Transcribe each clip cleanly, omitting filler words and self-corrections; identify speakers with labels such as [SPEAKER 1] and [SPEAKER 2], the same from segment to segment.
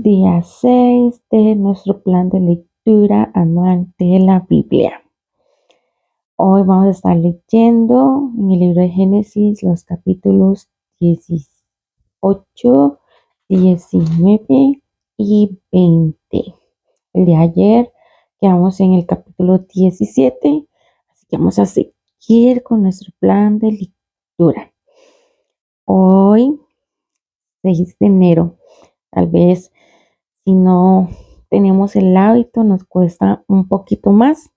[SPEAKER 1] Día 6 de nuestro plan de lectura anual de la Biblia. Hoy vamos a estar leyendo en el libro de Génesis los capítulos 18, 19 y 20. El de ayer quedamos en el capítulo 17, así que vamos a seguir con nuestro plan de lectura. Hoy, 6 de enero, tal vez si no tenemos el hábito nos cuesta un poquito más,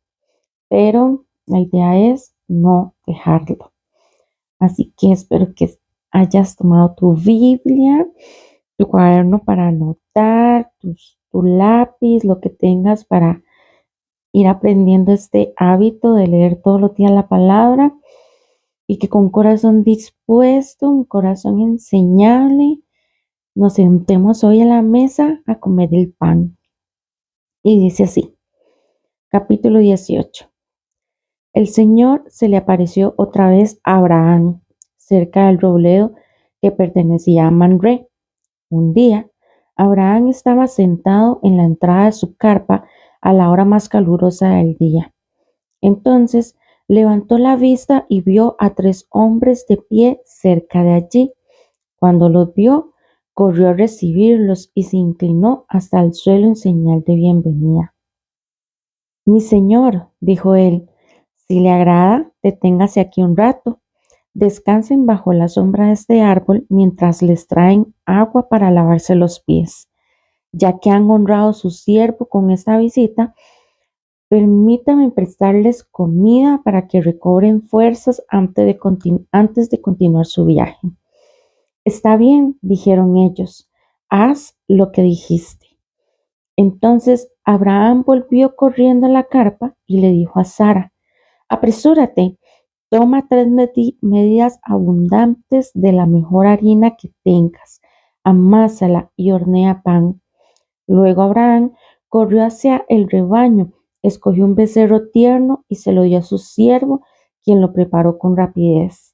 [SPEAKER 1] pero la idea es no dejarlo. Así que espero que hayas tomado tu Biblia, tu cuaderno para anotar, tu lápiz, lo que tengas para ir aprendiendo este hábito de leer todos los días la palabra y que con un corazón dispuesto, un corazón enseñable, nos sentemos hoy a la mesa a comer el pan. Y dice así, capítulo 18. El Señor se le apareció otra vez a Abraham cerca del roblero que pertenecía a Manré. Un día, Abraham estaba sentado en la entrada de su carpa a la hora más calurosa del día. Entonces levantó la vista y vio a 3 hombres de pie cerca de allí. Cuando los vio, corrió a recibirlos y se inclinó hasta el suelo en señal de bienvenida. Mi señor, dijo él, si le agrada, deténgase aquí un rato. Descansen bajo la sombra de este árbol mientras les traen agua para lavarse los pies. Ya que han honrado a su siervo con esta visita, permítame prestarles comida para que recobren fuerzas antes de continuar su viaje. Está bien, dijeron ellos, haz lo que dijiste. Entonces Abraham volvió corriendo a la carpa y le dijo a Sara, apresúrate, toma 3 medidas abundantes de la mejor harina que tengas, amásala y hornea pan. Luego Abraham corrió hacia el rebaño, escogió un becerro tierno y se lo dio a su siervo, quien lo preparó con rapidez.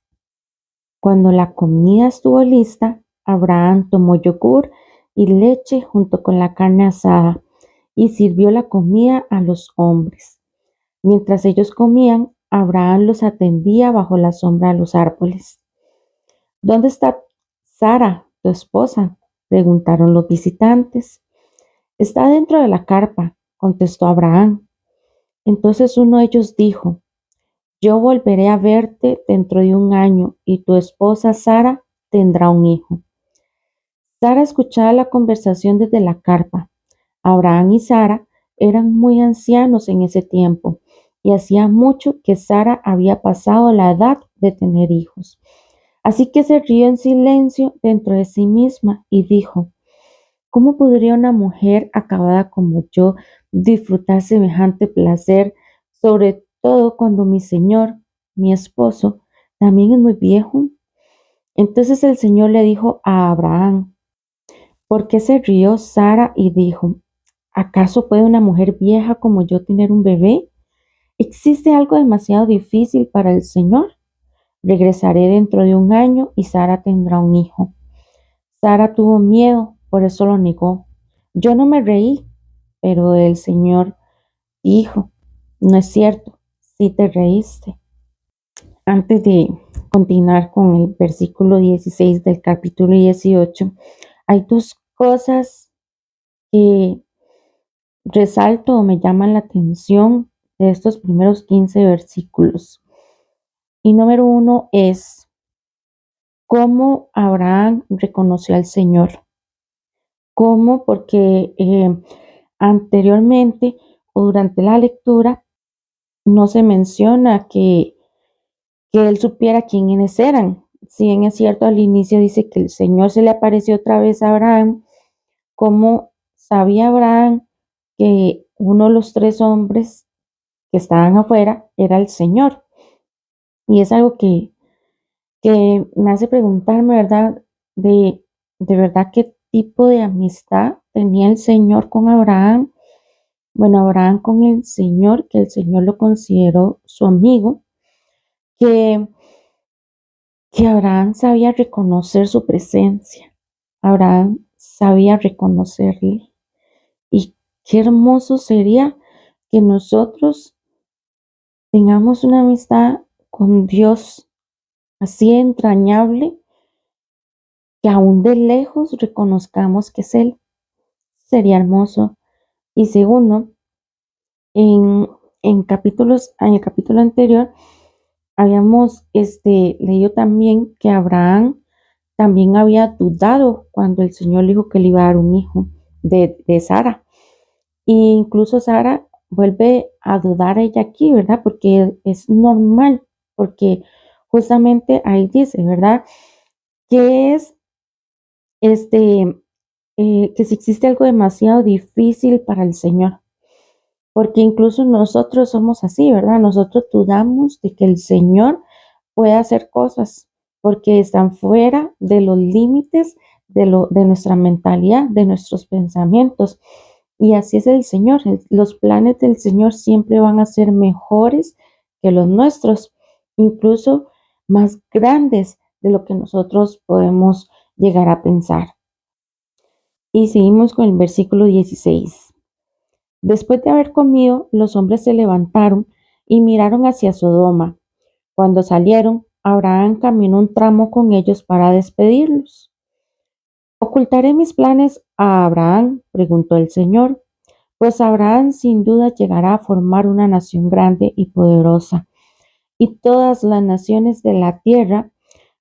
[SPEAKER 1] Cuando la comida estuvo lista, Abraham tomó yogur y leche junto con la carne asada y sirvió la comida a los hombres. Mientras ellos comían, Abraham los atendía bajo la sombra de los árboles. ¿Dónde está Sara, tu esposa?, preguntaron los visitantes. Está dentro de la carpa, contestó Abraham. Entonces uno de ellos dijo, yo volveré a verte dentro de 1 año y tu esposa Sara tendrá un hijo. Sara escuchaba la conversación desde la carpa. Abraham y Sara eran muy ancianos en ese tiempo y hacía mucho que Sara había pasado la edad de tener hijos. Así que se rió en silencio dentro de sí misma y dijo, ¿cómo podría una mujer acabada como yo disfrutar semejante placer, sobre todo cuando mi señor, mi esposo, también es muy viejo? Entonces el Señor le dijo a Abraham, ¿por qué se rió Sara y dijo, ¿acaso puede una mujer vieja como yo tener un bebé? ¿Existe algo demasiado difícil para el Señor? Regresaré dentro de 1 año y Sara tendrá un hijo. Sara tuvo miedo, por eso lo negó. Yo no me reí, pero el Señor dijo, no es cierto, sí te reíste. Antes de continuar con el versículo 16 del capítulo 18, hay 2 cosas que resalto o me llaman la atención de estos primeros 15 versículos. Y número 1 es cómo Abraham reconoció al Señor. ¿Cómo? Porque anteriormente o durante la lectura no se menciona que él supiera quiénes eran. Si bien es cierto, al inicio dice que el Señor se le apareció otra vez a Abraham, ¿cómo sabía Abraham que uno de los 3 hombres que estaban afuera era el Señor? Y es algo que me hace preguntarme, ¿verdad? De verdad qué tipo de amistad tenía el Señor con Abraham. Bueno, Abraham con el Señor, que el Señor lo consideró su amigo, que Abraham sabía reconocer su presencia. Abraham sabía reconocerle. Y qué hermoso sería que nosotros tengamos una amistad con Dios así entrañable, que aún de lejos reconozcamos que es Él. Sería hermoso. Y segundo, en, en el capítulo anterior, habíamos leído también que Abraham también había dudado cuando el Señor le dijo que le iba a dar un hijo de Sara. E incluso Sara vuelve a dudar ella aquí, ¿verdad? Porque es normal, porque justamente ahí dice, ¿verdad? Que es este, que si existe algo demasiado difícil para el Señor, porque incluso nosotros somos así, ¿verdad? Nosotros dudamos de que el Señor pueda hacer cosas, porque están fuera de los límites de nuestra mentalidad, de nuestros pensamientos. Y así es el Señor. Los planes del Señor siempre van a ser mejores que los nuestros, incluso más grandes de lo que nosotros podemos llegar a pensar. Y seguimos con el versículo 16. Después de haber comido, los hombres se levantaron y miraron hacia Sodoma. Cuando salieron, Abraham caminó un tramo con ellos para despedirlos. ¿Ocultaré mis planes a Abraham?, preguntó el Señor. Pues Abraham sin duda llegará a formar una nación grande y poderosa, y todas las naciones de la tierra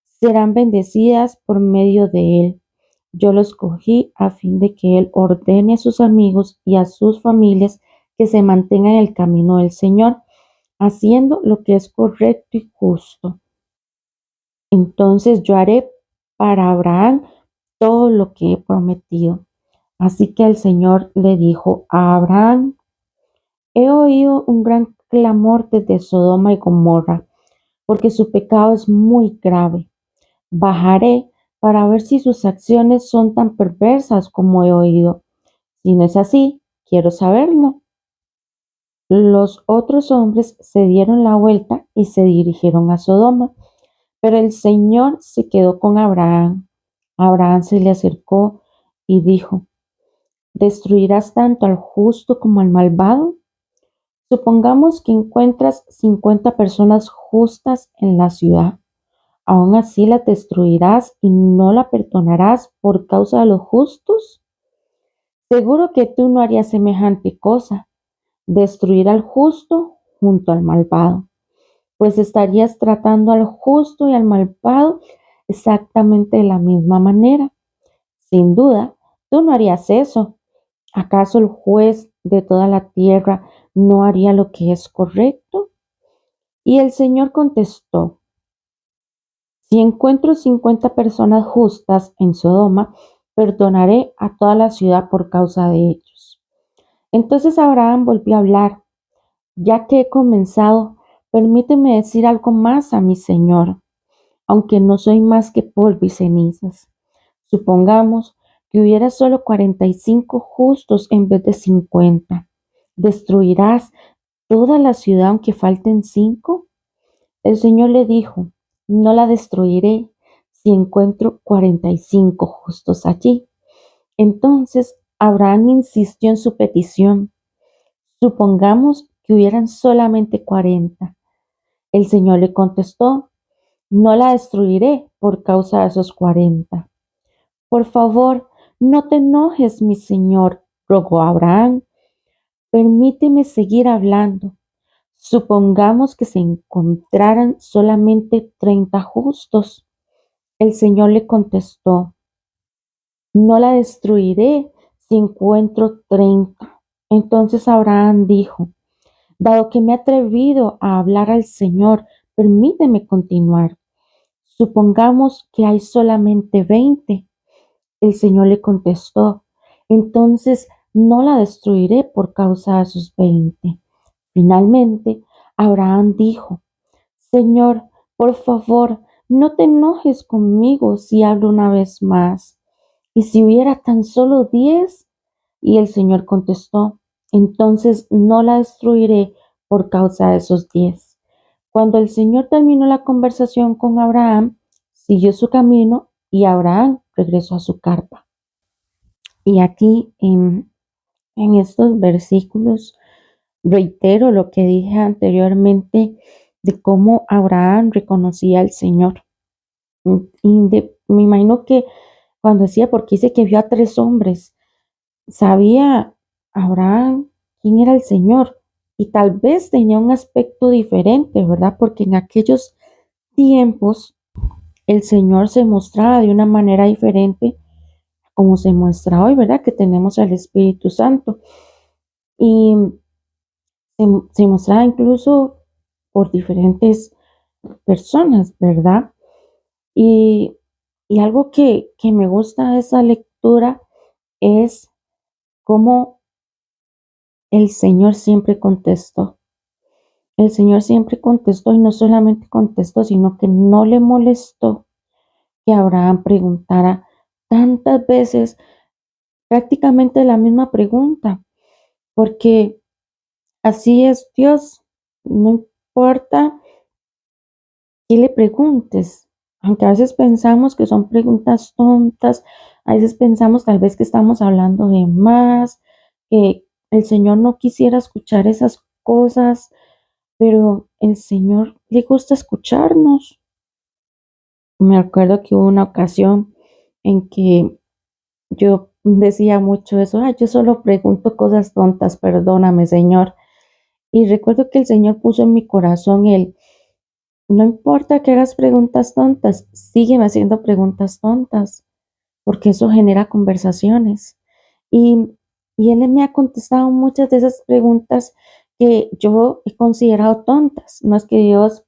[SPEAKER 1] serán bendecidas por medio de él. Yo lo escogí a fin de que él ordene a sus amigos y a sus familias que se mantengan en el camino del Señor, haciendo lo que es correcto y justo. Entonces yo haré para Abraham todo lo que he prometido. Así que el Señor le dijo a Abraham: he oído un gran clamor desde Sodoma y Gomorra, porque su pecado es muy grave. Bajaré para ver si sus acciones son tan perversas como he oído. Si no es así, quiero saberlo. Los otros hombres se dieron la vuelta y se dirigieron a Sodoma, pero el Señor se quedó con Abraham. Abraham se le acercó y dijo: ¿destruirás tanto al justo como al malvado? Supongamos que encuentras 50 personas justas en la ciudad. ¿Aún así la destruirás y no la perdonarás por causa de los justos? Seguro que tú no harías semejante cosa, destruir al justo junto al malvado, pues estarías tratando al justo y al malvado exactamente de la misma manera. Sin duda, tú no harías eso. ¿Acaso el juez de toda la tierra no haría lo que es correcto? Y el Señor contestó: si encuentro 50 personas justas en Sodoma, perdonaré a toda la ciudad por causa de ellos. Entonces Abraham volvió a hablar: ya que he comenzado, permíteme decir algo más a mi Señor, aunque no soy más que polvo y cenizas. Supongamos que hubiera solo 45 justos en vez de 50. ¿Destruirás toda la ciudad aunque falten 5? El Señor le dijo: no la destruiré si encuentro 45 justos allí. Entonces Abraham insistió en su petición: supongamos que hubieran solamente 40. El Señor le contestó: no la destruiré por causa de esos 40. Por favor, no te enojes, mi Señor, rogó Abraham. Permíteme seguir hablando. Supongamos que se encontraran solamente 30 justos. El Señor le contestó: no la destruiré si encuentro 30. Entonces Abraham dijo: dado que me he atrevido a hablar al Señor, permíteme continuar. Supongamos que hay solamente 20. El Señor le contestó: entonces no la destruiré por causa de sus 20. Finalmente, Abraham dijo: Señor, por favor, no te enojes conmigo si hablo una vez más. ¿Y si hubiera tan solo 10? Y el Señor contestó: entonces no la destruiré por causa de esos 10. Cuando el Señor terminó la conversación con Abraham, siguió su camino y Abraham regresó a su carpa. Y aquí en estos versículos reitero lo que dije anteriormente de cómo Abraham reconocía al Señor. Me imagino que cuando decía, porque dice que vio a tres hombres, sabía Abraham quién era el Señor y tal vez tenía un aspecto diferente, ¿verdad? Porque en aquellos tiempos el Señor se mostraba de una manera diferente como se muestra hoy, ¿verdad? Que tenemos al Espíritu Santo. Y se mostraba incluso por diferentes personas, ¿verdad? Y, y algo que me gusta de esa lectura es cómo el Señor siempre contestó. El Señor siempre contestó y no solamente contestó, sino que no le molestó que Abraham preguntara tantas veces prácticamente la misma pregunta, porque así es Dios. No importa qué le preguntes, aunque a veces pensamos que son preguntas tontas, a veces pensamos tal vez que estamos hablando de más, que el Señor no quisiera escuchar esas cosas, pero el Señor le gusta escucharnos. Me acuerdo que hubo una ocasión en que yo decía mucho eso, "Ay, yo solo pregunto cosas tontas, perdóname, Señor". Y recuerdo que el Señor puso en mi corazón no importa que hagas preguntas tontas, sígueme haciendo preguntas tontas, porque eso genera conversaciones. Y, y Él me ha contestado muchas de esas preguntas que yo he considerado tontas. No es que Dios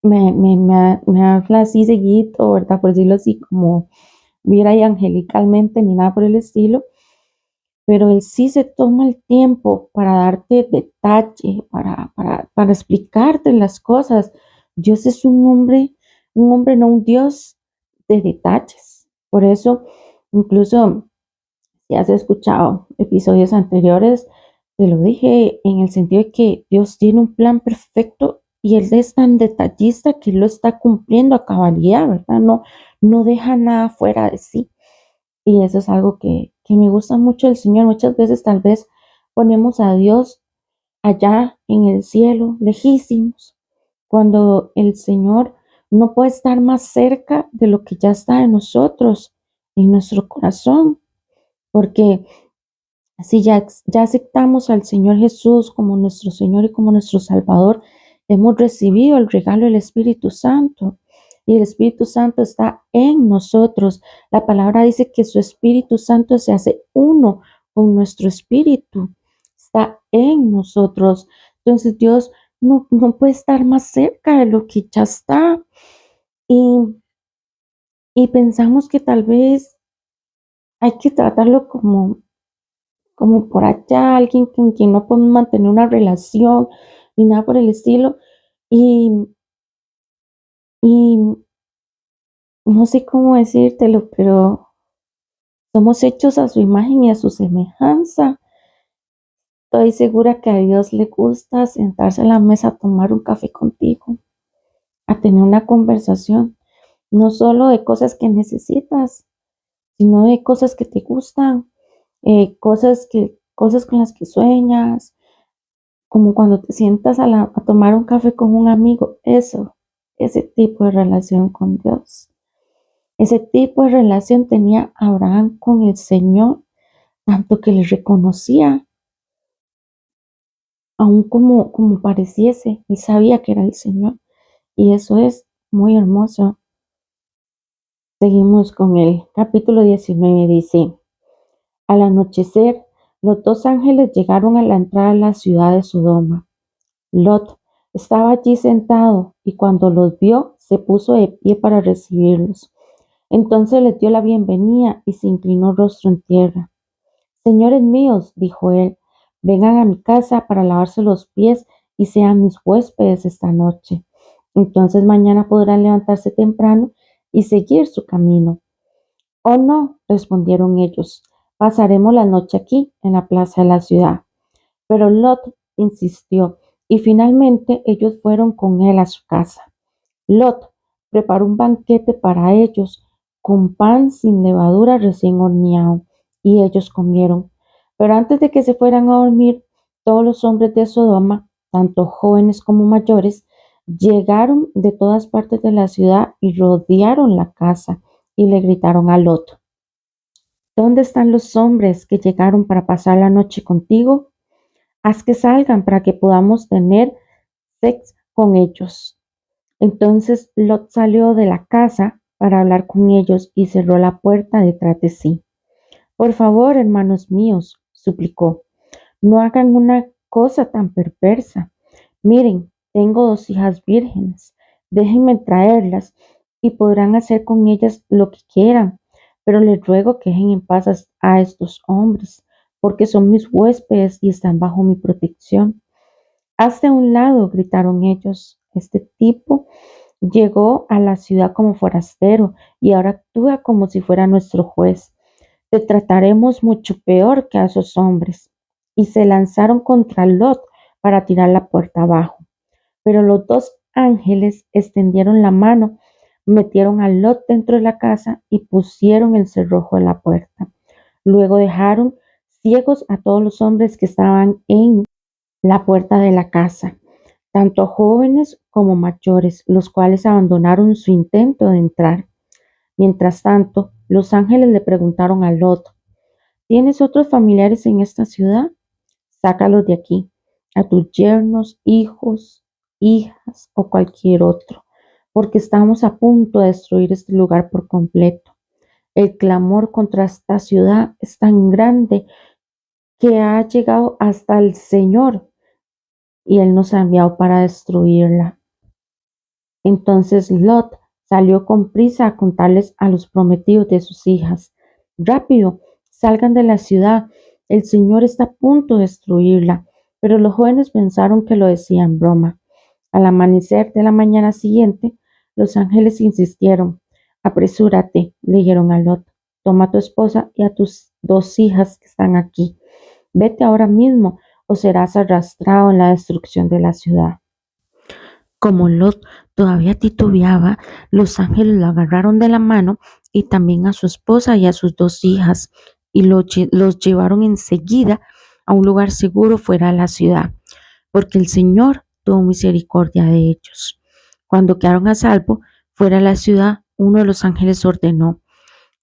[SPEAKER 1] me habla así seguido, ¿verdad? Por decirlo así, como viera ahí angelicalmente, ni nada por el estilo, pero Él sí se toma el tiempo para darte detalle, para explicarte las cosas. Dios es un hombre, no un Dios de detalles. Por eso, incluso si has escuchado episodios anteriores, te lo dije en el sentido de que Dios tiene un plan perfecto y Él es tan detallista que lo está cumpliendo a cabalidad, ¿verdad? No deja nada fuera de sí. Y eso es algo que me gusta mucho del Señor. Muchas veces tal vez ponemos a Dios allá en el cielo, lejísimos, cuando el Señor no puede estar más cerca de lo que ya está en nosotros, en nuestro corazón, porque si ya aceptamos al Señor Jesús como nuestro Señor y como nuestro Salvador, hemos recibido el regalo del Espíritu Santo. Y el Espíritu Santo está en nosotros. La palabra dice que su Espíritu Santo se hace uno con nuestro espíritu. Está en nosotros. Entonces Dios no puede estar más cerca de lo que ya está. Y, y pensamos que tal vez hay que tratarlo como por allá, alguien con quien no podemos mantener una relación ni nada por el estilo. Y, y no sé cómo decírtelo, pero somos hechos a su imagen y a su semejanza. Estoy segura que a Dios le gusta sentarse a la mesa a tomar un café contigo, a tener una conversación, no solo de cosas que necesitas, sino de cosas que te gustan, cosas con las que sueñas, como cuando te sientas a tomar un café con un amigo, ese tipo de relación con Dios. Ese tipo de relación tenía Abraham con el Señor, tanto que le reconocía, aun como pareciese, él sabía que era el Señor. Y eso es muy hermoso. Seguimos con el capítulo 19, dice, al anochecer, los dos ángeles llegaron a la entrada de la ciudad de Sodoma. Lot estaba allí sentado y cuando los vio se puso de pie para recibirlos. Entonces les dio la bienvenida y se inclinó rostro en tierra. Señores míos, dijo él, vengan a mi casa para lavarse los pies y sean mis huéspedes esta noche. Entonces mañana podrán levantarse temprano y seguir su camino. Oh no, respondieron ellos, pasaremos la noche aquí, en la plaza de la ciudad. Pero Lot insistió y finalmente ellos fueron con él a su casa. Lot preparó un banquete para ellos con pan sin levadura recién horneado y ellos comieron. Pero antes de que se fueran a dormir, todos los hombres de Sodoma, tanto jóvenes como mayores, llegaron de todas partes de la ciudad y rodearon la casa y le gritaron a Lot: ¿Dónde están los hombres que llegaron para pasar la noche contigo? Haz que salgan para que podamos tener sexo con ellos. Entonces Lot salió de la casa para hablar con ellos y cerró la puerta detrás de sí. Por favor, hermanos míos, suplicó, no hagan una cosa tan perversa. Miren, tengo 2 hijas vírgenes. Déjenme traerlas y podrán hacer con ellas lo que quieran. Pero les ruego que dejen en paz a estos hombres, porque son mis huéspedes y están bajo mi protección. Hazte a un lado, gritaron ellos. Este tipo llegó a la ciudad como forastero y ahora actúa como si fuera nuestro juez. Te trataremos mucho peor que a esos hombres. Y se lanzaron contra Lot para tirar la puerta abajo. Pero los 2 ángeles extendieron la mano, metieron a Lot dentro de la casa y pusieron el cerrojo de la puerta. Luego dejaron ciegos a todos los hombres que estaban en la puerta de la casa, tanto jóvenes como mayores, los cuales abandonaron su intento de entrar. Mientras tanto, los ángeles le preguntaron a Lot: ¿Tienes otros familiares en esta ciudad? Sácalos de aquí, a tus yernos, hijos, hijas o cualquier otro, porque estamos a punto de destruir este lugar por completo. El clamor contra esta ciudad es tan grande que ha llegado hasta el Señor y Él nos ha enviado para destruirla. Entonces Lot salió con prisa a contarles a los prometidos de sus hijas: Rápido, salgan de la ciudad, el Señor está a punto de destruirla. Pero los jóvenes pensaron que lo decía en broma. Al amanecer de la mañana siguiente, los ángeles insistieron: Apresúrate, le dijeron a Lot, toma a tu esposa y a tus 2 hijas que están aquí. Vete ahora mismo o serás arrastrado en la destrucción de la ciudad. Como Lot todavía titubeaba, los ángeles lo agarraron de la mano y también a su esposa y a sus 2 hijas y los llevaron enseguida a un lugar seguro fuera de la ciudad, porque el Señor tuvo misericordia de ellos. Cuando quedaron a salvo fuera de la ciudad, uno de los ángeles ordenó: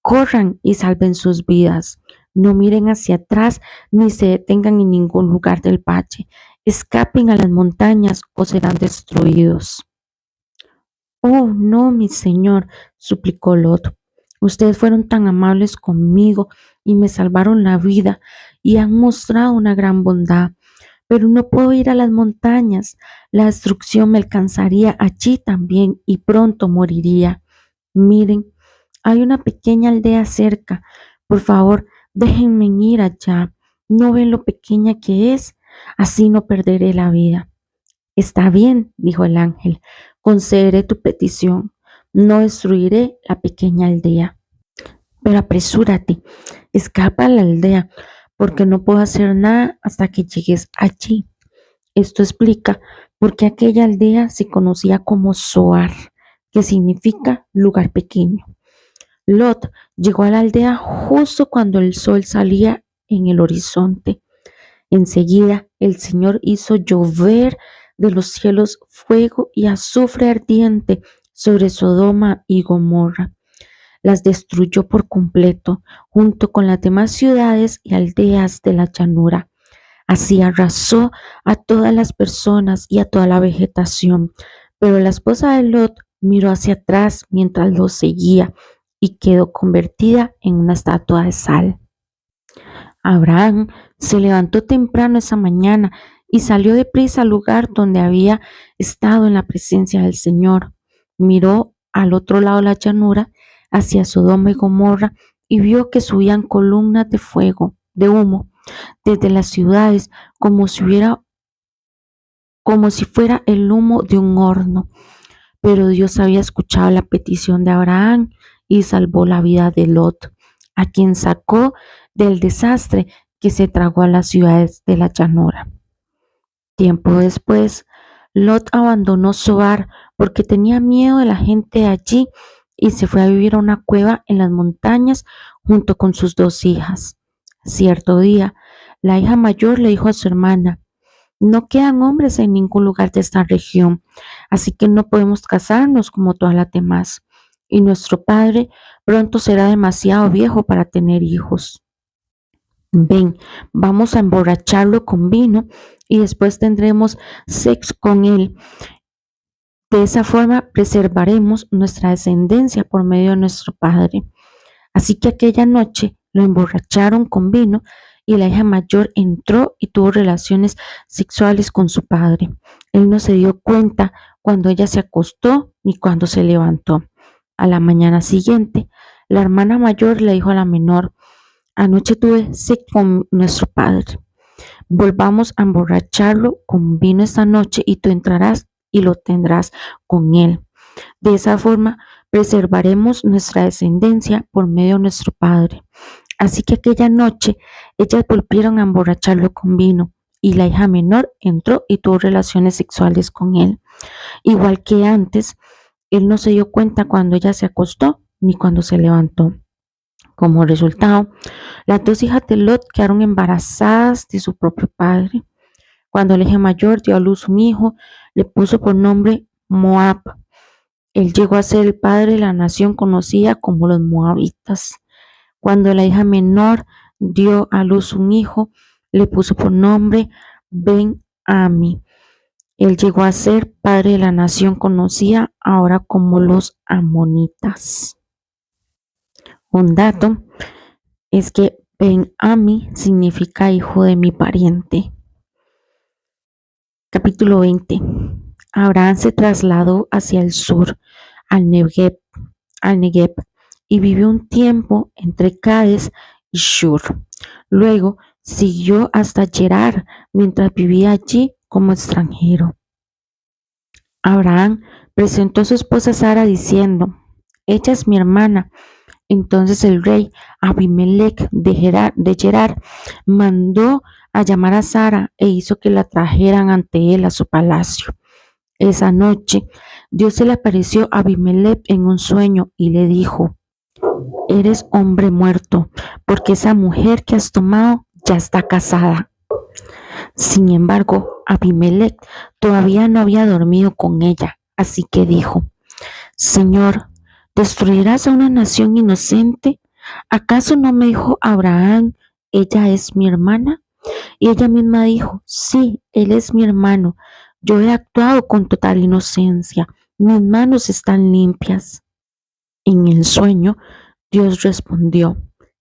[SPEAKER 1] Corran y salven sus vidas. No miren hacia atrás ni se detengan en ningún lugar del valle. Escapen a las montañas o serán destruidos. Oh, no, mi señor, suplicó Lot. Ustedes fueron tan amables conmigo y me salvaron la vida y han mostrado una gran bondad. Pero no puedo ir a las montañas. La destrucción me alcanzaría allí también y pronto moriría. Miren, hay una pequeña aldea cerca. Por favor, déjenme ir allá. ¿No ven lo pequeña que es? Así no perderé la vida. Está bien, dijo el ángel, concederé tu petición. No destruiré la pequeña aldea. Pero apresúrate, escapa a la aldea, porque no puedo hacer nada hasta que llegues allí. Esto explica por qué aquella aldea se conocía como Zoar, que significa lugar pequeño. Lot llegó a la aldea justo cuando el sol salía en el horizonte. Enseguida el Señor hizo llover de los cielos fuego y azufre ardiente sobre Sodoma y Gomorra. Las destruyó por completo, junto con las demás ciudades y aldeas de la llanura. Así arrasó a todas las personas y a toda la vegetación. Pero la esposa de Lot miró hacia atrás mientras lo seguía y quedó convertida en una estatua de sal. Abraham se levantó temprano esa mañana y salió deprisa al lugar donde había estado en la presencia del Señor. Miró al otro lado de la llanura, hacia Sodoma y Gomorra, y vio que subían columnas de fuego, de humo, desde las ciudades, como si fuera el humo de un horno. Pero Dios había escuchado la petición de Abraham y salvó la vida de Lot, a quien sacó del desastre que se tragó a las ciudades de la llanura. Tiempo después, Lot abandonó Zoar porque tenía miedo de la gente de allí y se fue a vivir a una cueva en las montañas junto con sus 2 hijas. Cierto día, la hija mayor le dijo a su hermana: no quedan hombres en ningún lugar de esta región, así que no podemos casarnos como todas las demás. Y nuestro padre pronto será demasiado viejo para tener hijos. Ven, vamos a emborracharlo con vino y después tendremos sexo con él. De esa forma preservaremos nuestra descendencia por medio de nuestro padre. Así que aquella noche lo emborracharon con vino y la hija mayor entró y tuvo relaciones sexuales con su padre. Él no se dio cuenta cuando ella se acostó ni cuando se levantó. A la mañana siguiente, la hermana mayor le dijo a la menor: anoche tuve sexo con nuestro padre. Volvamos a emborracharlo con vino esta noche y tú entrarás y lo tendrás con él. De esa forma preservaremos nuestra descendencia por medio de nuestro padre. Así que aquella noche ellas volvieron a emborracharlo con vino y la hija menor entró y tuvo relaciones sexuales con él. Igual que antes, él no se dio cuenta cuando ella se acostó ni cuando se levantó. Como resultado, las dos hijas de Lot quedaron embarazadas de su propio padre. Cuando la hija mayor dio a luz un hijo, le puso por nombre Moab. Él llegó a ser el padre de la nación conocida como los moabitas. Cuando la hija menor dio a luz un hijo, le puso por nombre Ben-Ami. Él llegó a ser padre de la nación conocida ahora como los amonitas. Un dato es que Ben-Ami significa hijo de mi pariente. Capítulo 20. Abraham se trasladó hacia el sur, al Negev, y vivió un tiempo entre Cades y Shur. Luego siguió hasta Gerar, mientras vivía allí como extranjero. Abraham presentó a su esposa Sara diciendo: ella es mi hermana. Entonces el rey Abimelech de Gerar mandó a llamar a Sara e hizo que la trajeran ante él a su palacio. Esa noche Dios se le apareció a Abimelech en un sueño y le dijo: eres hombre muerto, porque esa mujer que has tomado ya está casada. Sin embargo, Abimelech todavía no había dormido con ella, así que dijo: Señor, ¿destruirás a una nación inocente? ¿Acaso no me dijo Abraham: ella es mi hermana? Y ella misma dijo: sí, él es mi hermano. Yo he actuado con total inocencia. Mis manos están limpias. En el sueño, Dios respondió: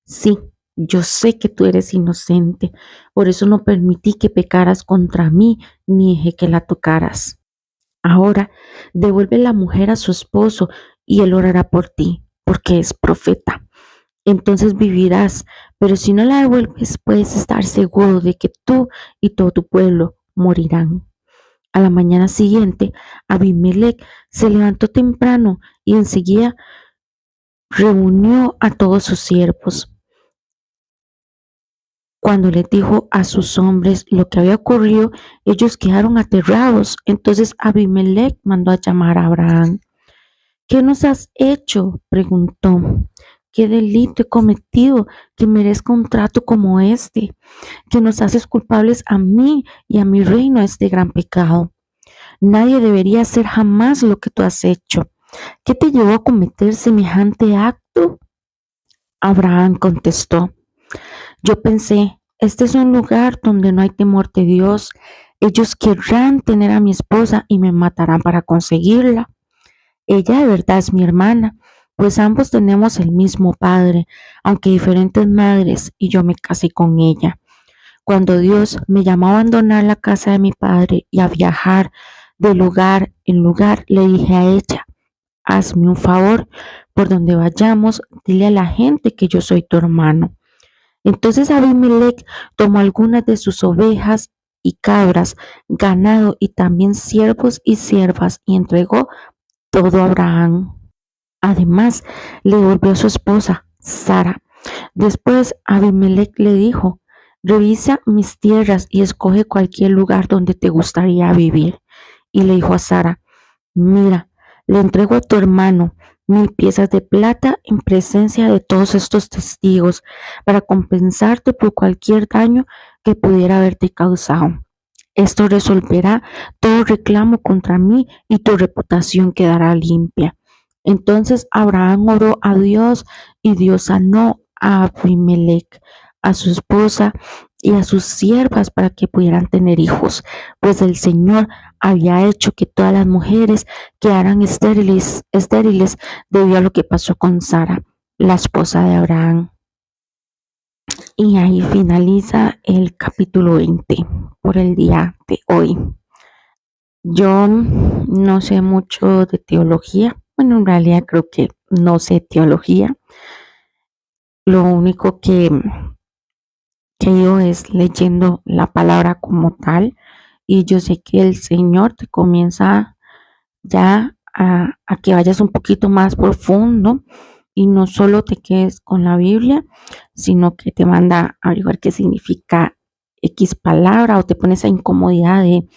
[SPEAKER 1] sí, yo sé que tú eres inocente. Por eso no permití que pecaras contra mí, ni dejé que la tocaras. Ahora devuelve la mujer a su esposo y él orará por ti, porque es profeta. Entonces vivirás, pero si no la devuelves, puedes estar seguro de que tú y todo tu pueblo morirán. A la mañana siguiente, Abimelech se levantó temprano y enseguida reunió a todos sus siervos. Cuando les dijo a sus hombres lo que había ocurrido, ellos quedaron aterrados. Entonces Abimelech mandó a llamar a Abraham. ¿Qué nos has hecho?, preguntó. ¿Qué delito he cometido que merezca un trato como este? Que nos haces culpables a mí y a mi reino de este gran pecado. Nadie debería hacer jamás lo que tú has hecho. ¿Qué te llevó a cometer semejante acto? Abraham contestó: yo pensé, este es un lugar donde no hay temor de Dios. Ellos querrán tener a mi esposa y me matarán para conseguirla. Ella de verdad es mi hermana, pues ambos tenemos el mismo padre, aunque diferentes madres, y yo me casé con ella. Cuando Dios me llamó a abandonar la casa de mi padre y a viajar de lugar en lugar, le dije a ella: hazme un favor, por donde vayamos, dile a la gente que yo soy tu hermano. Entonces Abimelech tomó algunas de sus ovejas y cabras, ganado y también siervos y siervas y entregó todo a Abraham. Además, le devolvió a su esposa, Sara. Después Abimelech le dijo: revisa mis tierras y escoge cualquier lugar donde te gustaría vivir. Y le dijo a Sara: mira, le entrego a tu hermano, 1,000 piezas de plata en presencia de todos estos testigos para compensarte por cualquier daño que pudiera haberte causado. Esto resolverá todo reclamo contra mí y tu reputación quedará limpia. Entonces Abraham oró a Dios y Dios sanó a Abimelech, a su esposa y a sus siervas para que pudieran tener hijos, pues el Señor había hecho que todas las mujeres quedaran estériles debido a lo que pasó con Sara, la esposa de Abraham. Y ahí finaliza el capítulo 20 por el día de hoy. Yo no sé mucho de teología. Bueno, en realidad creo que no sé teología. Lo único que yo es leyendo la palabra como tal. Y yo sé que el Señor te comienza ya a que vayas un poquito más profundo y no solo te quedes con la Biblia, sino que te manda a averiguar qué significa X palabra o te pone esa incomodidad de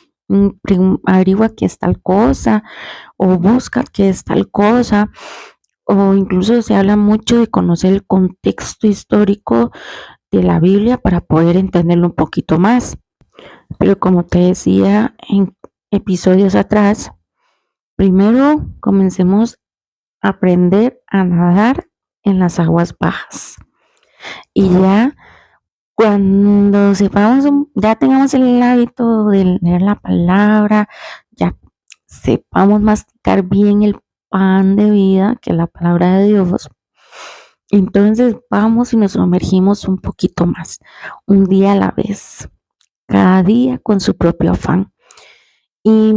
[SPEAKER 1] averigua qué es tal cosa o busca qué es tal cosa, o incluso se habla mucho de conocer el contexto histórico de la Biblia para poder entenderlo un poquito más. Pero como te decía en episodios atrás, primero comencemos a aprender a nadar en las aguas bajas. Y ya cuando sepamos, ya tengamos el hábito de leer la palabra, ya sepamos masticar bien el pan de vida, que es la palabra de Dios, entonces vamos y nos sumergimos un poquito más, un día a la vez, cada día con su propio afán. Y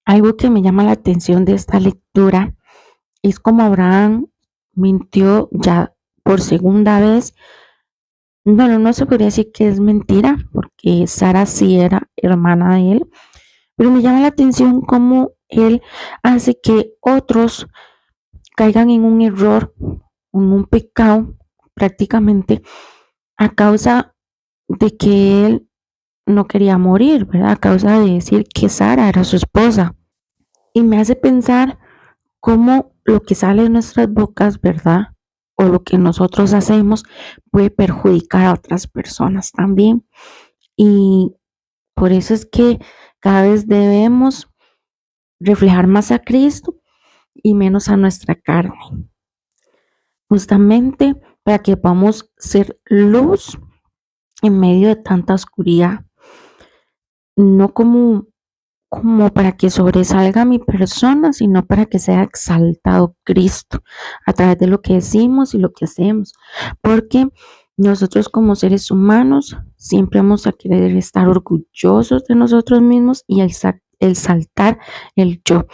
[SPEAKER 1] algo que me llama la atención de esta lectura es como Abraham mintió ya por segunda vez. Bueno, no se podría decir que es mentira, porque Sara sí era hermana de él, pero me llama la atención cómo él hace que otros caigan en un error, en un pecado, prácticamente, a causa de que él no quería morir, ¿verdad? A causa de decir que Sara era su esposa. Y me hace pensar cómo lo que sale de nuestras bocas, ¿verdad? O lo que nosotros hacemos puede perjudicar a otras personas también. Y por eso es que cada vez debemos reflejar más a Cristo y menos a nuestra carne. Justamente para que podamos ser luz en medio de tanta oscuridad. No como para que sobresalga mi persona, sino para que sea exaltado Cristo a través de lo que decimos y lo que hacemos. Porque nosotros como seres humanos siempre vamos a querer estar orgullosos de nosotros mismos y exaltar el yo.